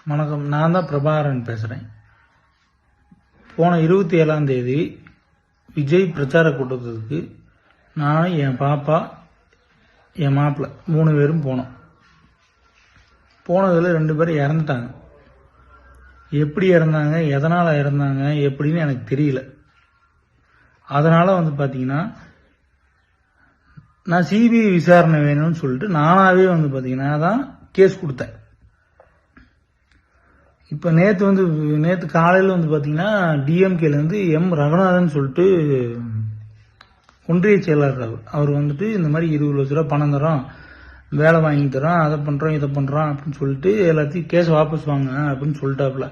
வணக்கம். நான் தான் பிரபாகரன் பேசுகிறேன். போன 27ஆம் தேதி விஜய் பிரச்சார கூட்டத்துக்கு நானும் என் பாப்பா என் மாப்பிள்ளை 3 பேரும் போனோம். போனதில் 2 பேரும் இறந்துட்டாங்க. எப்படி இறந்தாங்க, எதனால் இறந்தாங்க எப்படின்னு எனக்கு தெரியல. அதனால் பார்த்தீங்கன்னா நான் சிபிஐ விசாரணை வேணும்னு சொல்லிட்டு நானாகவே பார்த்தீங்கன்னா தான் கேஸ் கொடுத்தேன். இப்போ நேற்று காலையில் பார்த்தீங்கன்னா டிஎம்கேலேருந்து எம் ரகுநாதன் சொல்லிட்டு ஒன்றிய செயலாளர் அவர் இந்த மாதிரி 20 லட்ச ரூபா பணம் தரோம், வேலை வாங்கி தரோம், அதை பண்ணுறோம் இதை பண்ணுறோம் அப்படின்னு சொல்லிட்டு எல்லாத்தையும் கேஸ் வாபஸ் வாங்க அப்படின்னு சொல்லிட்டாப்புல.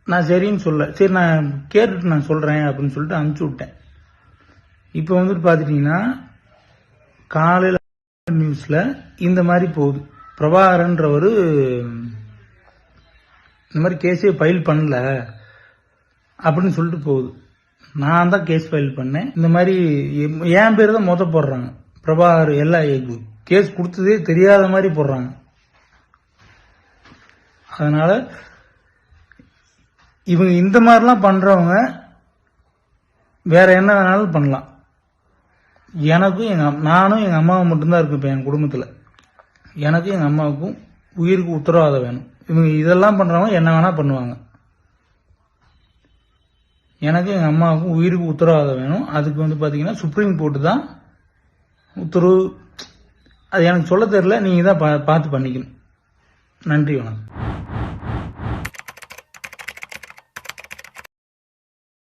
நான் சரின்னு சரி நான் கேட்டுட்டு நான் சொல்கிறேன் அப்படின்னு சொல்லிட்டு அனுப்பிச்சி விட்டேன். இப்போ பார்த்துட்டிங்கன்னா காலையில் நியூஸில் இந்த மாதிரி போகுது, பிரபாகரன்றவர் இந்த மாதிரி கேஸே ஃபைல் பண்ணல அப்படின்னு சொல்லிட்டு போகுது. நான் தான் கேஸ் ஃபைல் பண்ணேன். இந்த மாதிரி என் பேர் தான் போடுறாங்க. பிரபாகர் எல்லா கேஸ் கொடுத்ததே தெரியாத மாதிரி போடுறாங்க. அதனால இவங்க இந்த மாதிரிலாம் பண்றவங்க வேற என்ன வேணாலும் பண்ணலாம். நானும் எங்க அம்மாவும் மட்டும்தான் இருக்கு இப்ப என் குடும்பத்தில். எனக்கும் எங்கள் அம்மாவுக்கும் உயிருக்கு உத்தரவாதம் வேணும். இவங்க இதெல்லாம் பண்ணுறவங்க என்ன வேணால் பண்ணுவாங்க. எனக்கு எங்கள் அம்மாவுக்கும் உயிருக்கு உத்தரவாதம் வேணும். அதுக்கு பார்த்தீங்கன்னா சுப்ரீம் கோர்ட்டு தான் உத்தரவு. அது எனக்கு சொல்ல தெரியல, நீங்கள் தான் பார்த்து பண்ணிக்கணும். நன்றி, வணக்கம்.